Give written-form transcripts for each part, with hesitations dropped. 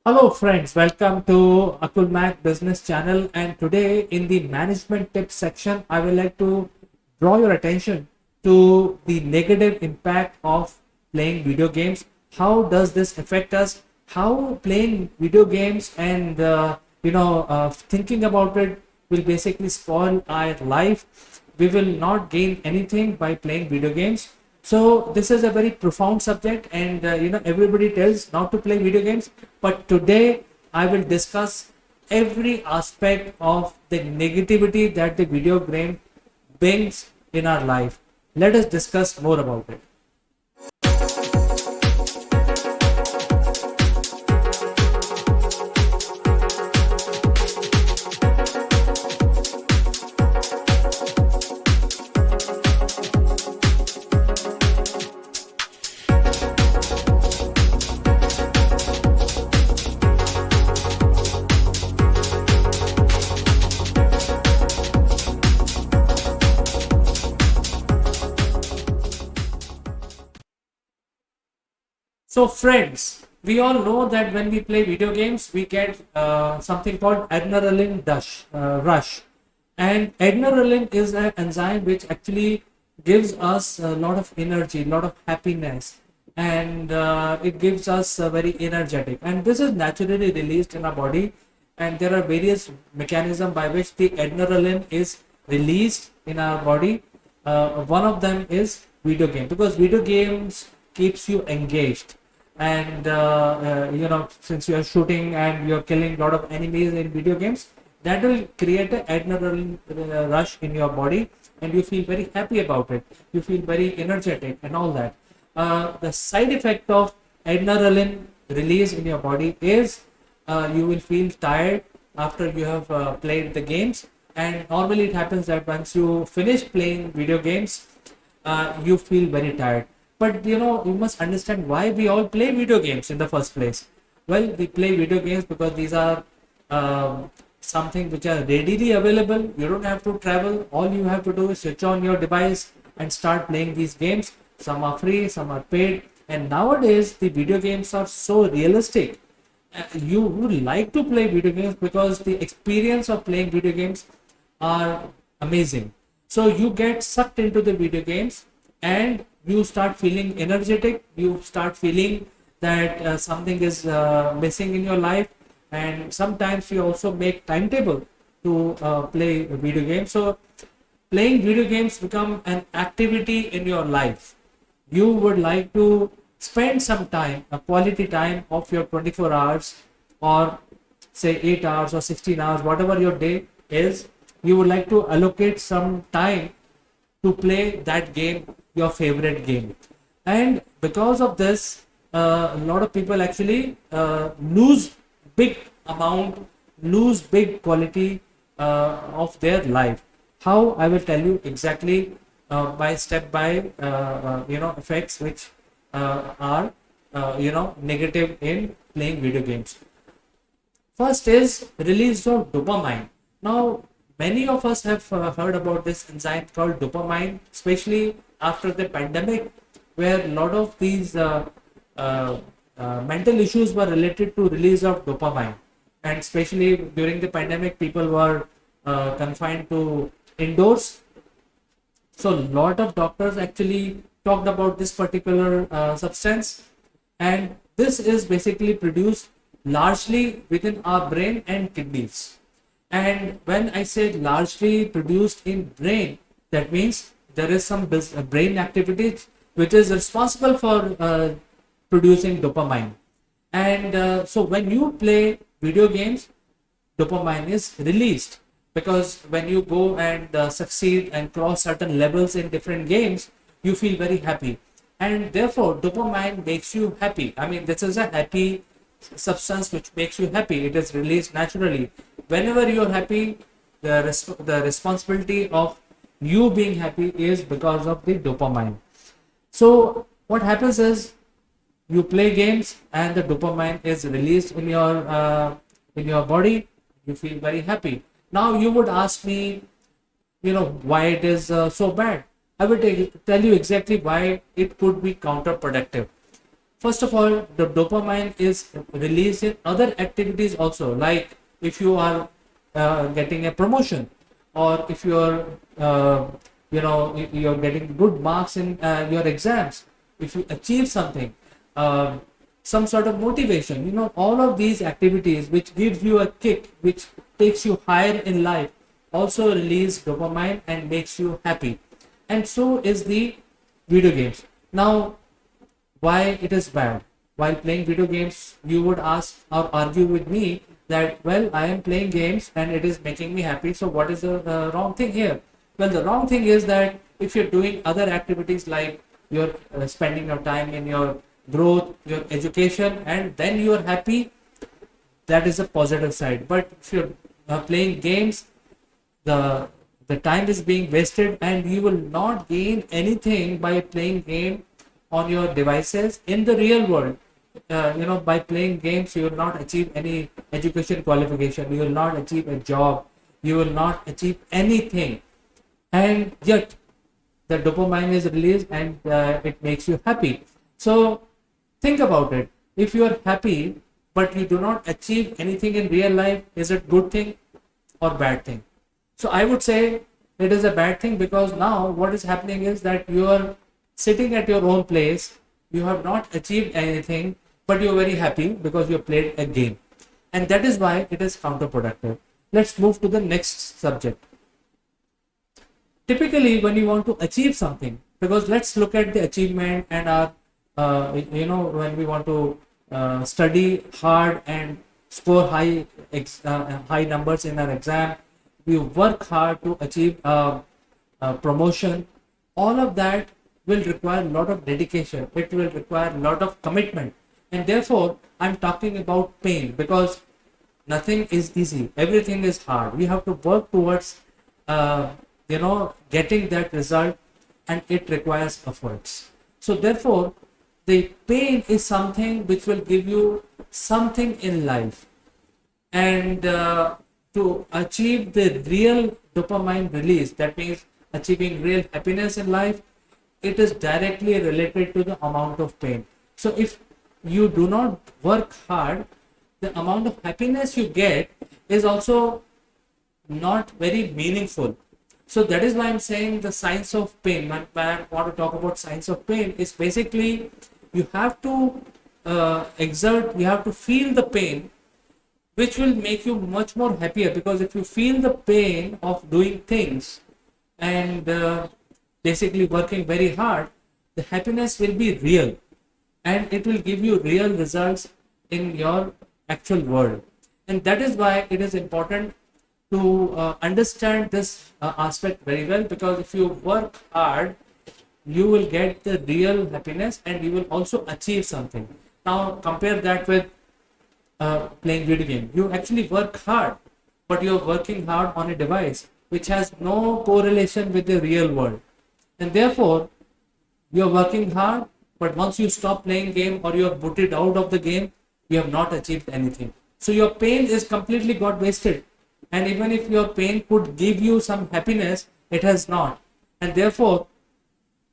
Hello friends, welcome to Akul Mac Business Channel, and today in the management tips section I would like to draw your attention to the negative impact of playing video games. How does this affect us? How playing video games and thinking about it will basically spoil our life. We will not gain anything by playing video games. So this is a very profound subject, and everybody tells not to play video games. But today I will discuss every aspect of the negativity that the video game brings in our life. Let us discuss more about it. So, friends, we all know that when we play video games, we get something called rush. And adrenaline is an enzyme which actually gives us a lot of energy, a lot of happiness, and it gives us very energetic. And this is naturally released in our body, and there are various mechanisms by which the adrenaline is released in our body. One of them is video game, because video games keeps you engaged, and since you are shooting and you're killing a lot of enemies in video games, that will create an adrenaline rush in your body, and you feel very happy about it. You feel very energetic and all that. The side effect of adrenaline release in your body is you will feel tired after you have played the games. And normally it happens that once you finish playing video games, you feel very tired. But you must understand why we all play video games in the first place. Well, we play video games because these are something which are readily available. You don't have to travel. All you have to do is switch on your device and start playing these games. Some are free, some are paid, and nowadays the video games are so realistic. You would like to play video games because the experience of playing video games are amazing. So you get sucked into the video games, and you start feeling energetic. You start feeling that something is missing in your life, and sometimes you also make timetable to play video games. So playing video games become an activity in your life. You would like to spend some time, a quality time of your 24 hours, or say 8 hours or 16 hours, whatever your day is. You would like to allocate some time to play that game, your favorite game. And because of this, a lot of people actually lose big amount, lose big quality of their life. How? I will tell you exactly by step by effects which are negative in playing video games. First is release of dopamine. Now, many of us have heard about this enzyme called dopamine, especially after the pandemic, where a lot of these mental issues were related to release of dopamine. And especially during the pandemic, people were confined to indoors. So, a lot of doctors actually talked about this particular substance, and this is basically produced largely within our brain and kidneys. And when I say largely produced in brain, that means there is some brain activity which is responsible for producing dopamine. And so when you play video games, dopamine is released, because when you go and succeed and cross certain levels in different games, you feel very happy, and therefore dopamine makes you happy. I mean, this is a happy substance which makes you happy. It is released naturally whenever you are happy. The responsibility of you being happy is because of the dopamine. So what happens is, you play games and the dopamine is released in your body. You feel very happy. Now you would ask me, why it is so bad. I will tell you exactly why it could be counterproductive. First of all, the dopamine is released in other activities also, like if you are getting a promotion, or if you are, you're getting good marks in your exams, if you achieve something, uh, some sort of motivation, all of these activities which gives you a kick, which takes you higher in life, also release dopamine and makes you happy. And so is the video games. Now, why it is bad? While playing video games, you would ask or argue with me that, well, I am playing games and it is making me happy, so what is the wrong thing here? Well, the wrong thing is that if you're doing other activities, like you're spending your time in your growth, your education, and then you are happy, that is a positive side. But if you're playing games, the the time is being wasted, and you will not gain anything by playing game on your devices in the real world. By playing games, you will not achieve any education qualification, you will not achieve a job, you will not achieve anything, and yet the dopamine is released and it makes you happy. So think about it. If you are happy but you do not achieve anything in real life, is it good thing or bad thing? So I would say it is a bad thing, because now what is happening is that you are sitting at your own place, you have not achieved anything, but you're very happy because you played a game. And that is why it is counterproductive. Let's move to the next subject. Typically, when you want to achieve something, because let's look at the achievement and our, when we want to study hard and score high numbers in our exam, we work hard to achieve a promotion. All of that will require a lot of dedication. It will require a lot of commitment. And therefore, I'm talking about pain, because nothing is easy. Everything is hard. We have to work towards, getting that result, and it requires efforts. So therefore, the pain is something which will give you something in life. And to achieve the real dopamine release, that means achieving real happiness in life, it is directly related to the amount of pain. So if you do not work hard, the amount of happiness you get is also not very meaningful. So that is why I'm saying the science of pain. When I want to talk about science of pain, is basically you have to you have to feel the pain, which will make you much more happier. Because if you feel the pain of doing things and basically working very hard, the happiness will be real, and it will give you real results in your actual world. And that is why it is important to understand this aspect very well, because if you work hard, you will get the real happiness and you will also achieve something. Now compare that with playing video game. You actually work hard, but you're working hard on a device which has no correlation with the real world. And therefore, you're working hard, but once you stop playing game or you're booted out of the game, you have not achieved anything. So your pain is completely got wasted. And even if your pain could give you some happiness, it has not. And therefore,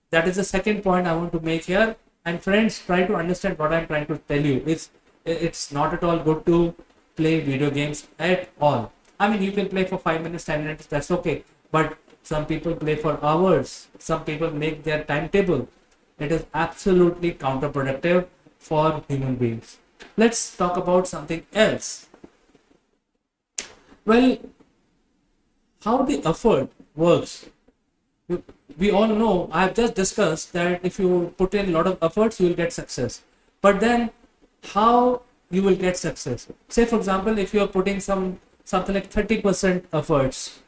that is the second point I want to make here. And friends, try to understand what I'm trying to tell you. It's not at all good to play video games at all. I mean, you can play for 5 minutes, 10 minutes, that's okay. But some people play for hours. Some people make their timetable. It is absolutely counterproductive for human beings. Let's talk about something else. Well, how the effort works. We all know, I've just discussed that if you put in a lot of efforts, you will get success. But then how you will get success? Say, for example, if you are putting something like 30% efforts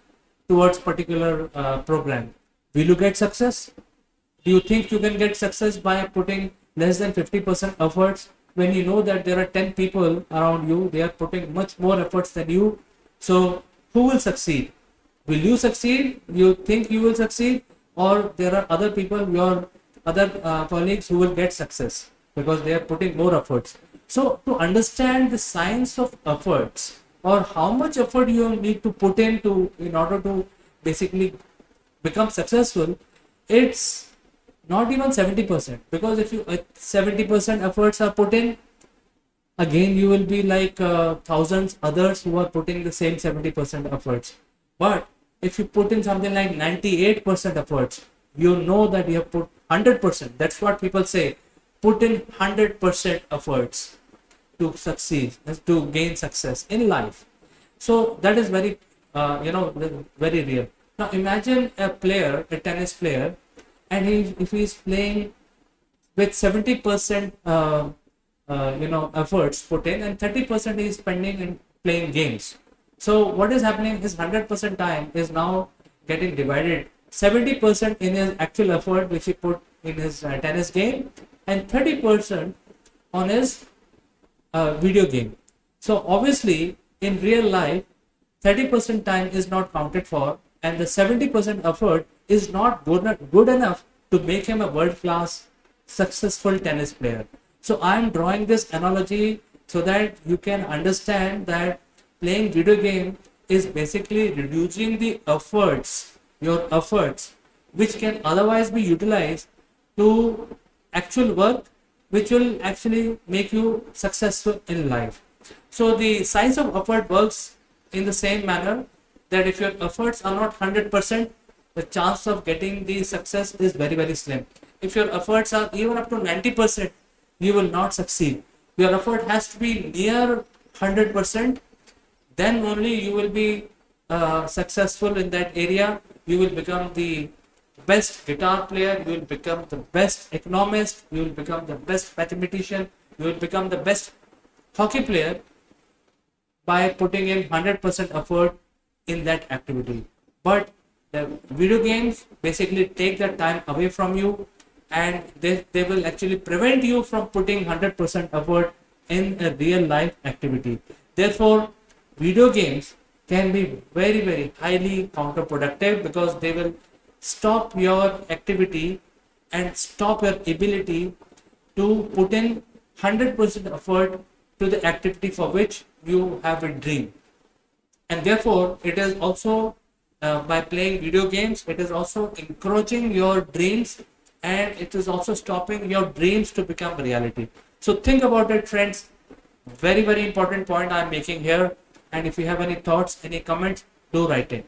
towards particular program, will you get success? Do you think you can get success by putting less than 50% efforts, when you know that there are 10 people around you, they are putting much more efforts than you? So who will succeed? Will you succeed? You think you will succeed? Or there are other people, your other colleagues, who will get success because they are putting more efforts? So to understand the science of efforts, or how much effort you need to put in order to basically become successful, it's not even 70%, because if you 70% efforts are put in, again you will be like thousands others who are putting the same 70% efforts. But if you put in something like 98% efforts, you know that you have put 100%. That's what people say, put in 100% efforts to succeed, to gain success in life. So that is very very real. Now imagine a player, a tennis player, and if he's playing with 70% efforts put in, and 30% is spending in playing games. So what is happening, his 100% time is now getting divided, 70% in his actual effort which he put in his tennis game, and 30% on his video game. So obviously in real life 30% time is not counted for, and the 70% effort is not good enough to make him a world class successful tennis player. So I am drawing this analogy so that you can understand that playing video game is basically reducing the efforts, your efforts, which can otherwise be utilized to actual work, which will actually make you successful in life. So the size of effort works in the same manner, that if your efforts are not 100%, the chance of getting the success is very, very slim. If your efforts are even up to 90%, you will not succeed. Your effort has to be near 100%, then only you will be successful in that area. You will become the best guitar player, you will become the best economist, you will become the best mathematician, you will become the best hockey player by putting in 100% effort in that activity. But the video games basically take that time away from you, and they will actually prevent you from putting 100% effort in a real life activity. Therefore, video games can be very, very highly counterproductive, because they will stop your activity and stop your ability to put in 100% effort to the activity for which you have a dream. And therefore it is also by playing video games, it is also encroaching your dreams, and it is also stopping your dreams to become reality. So think about it, friends. Very, very important point I'm making here. And if you have any thoughts, any comments, do write in.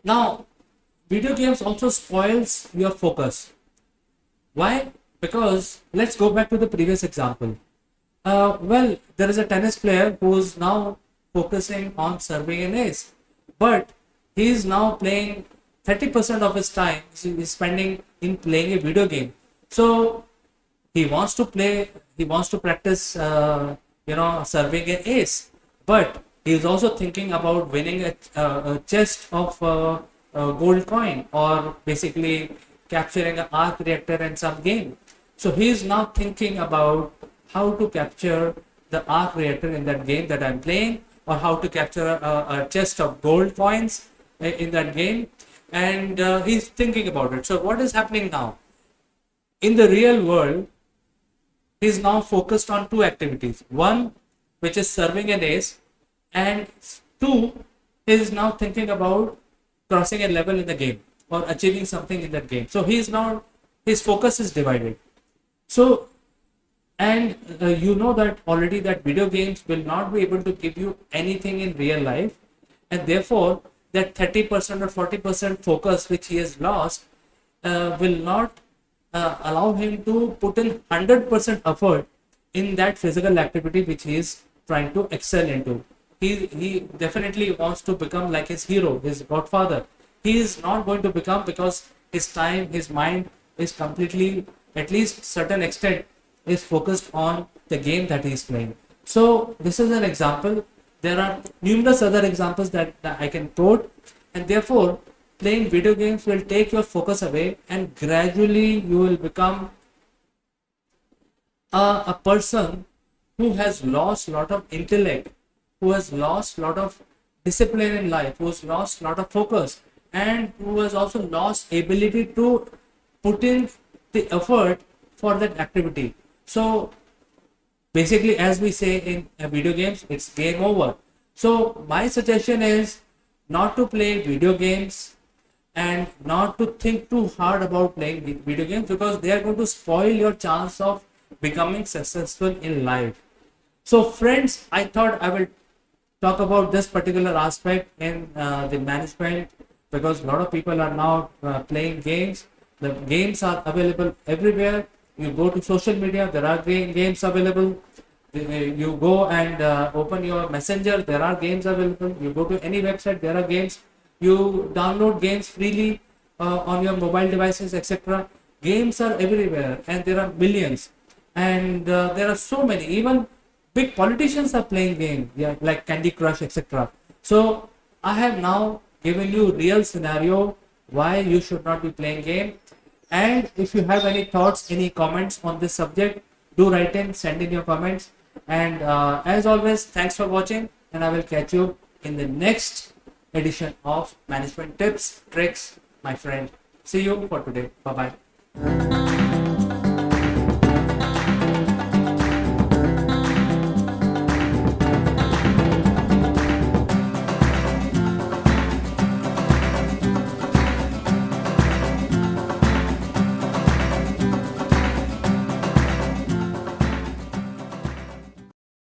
Now, video games also spoils your focus. Why? Because let's go back to the previous example. Well, there is a tennis player who is now focusing on serving an ace, but he is now playing 30% of his time he is spending in playing a video game. So he wants to play, he wants to practice, serving an ace, but he is also thinking about winning a chest of gold coin, or basically capturing an arc reactor in some game. So he is now thinking about how to capture the arc reactor in that game that I'm playing, or how to capture a chest of gold coins in that game, and he's thinking about it. So what is happening now? In the real world, he's now focused on two activities. One, which is serving an ace, and two, he is now thinking about crossing a level in the game or achieving something in that game. So he is now, his focus is divided. So, and you know that already that video games will not be able to give you anything in real life, and therefore that 30% or 40% focus which he has lost will not allow him to put in 100% effort in that physical activity which he is trying to excel into. He definitely wants to become like his hero, his godfather. He is not going to become, because his time, his mind is completely, at least certain extent, is focused on the game that he is playing. So this is an example. There are numerous other examples that I can quote, and therefore playing video games will take your focus away, and gradually you will become a person who has lost a lot of intellect, who has lost a lot of discipline in life, who has lost a lot of focus, and who has also lost ability to put in the effort for that activity. So basically, as we say in video games, it's game over. So my suggestion is not to play video games and not to think too hard about playing video games, because they are going to spoil your chance of becoming successful in life. So friends, I thought I will talk about this particular aspect in the management, because a lot of people are now playing games. The games are available everywhere. You go to social media, there are games available. You go and open your messenger, there are games available. You go to any website, there are games. You download games freely on your mobile devices, etc. Games are everywhere, and there are millions, and there are so many. Even big politicians are playing games, yeah, like Candy Crush, etc. So I have now given you real scenario why you should not be playing game. And if you have any thoughts, any comments on this subject, do write in, send in your comments. And as always, thanks for watching, and I will catch you in the next edition of Management Tips, Tricks, my friend. See you for today. Bye bye.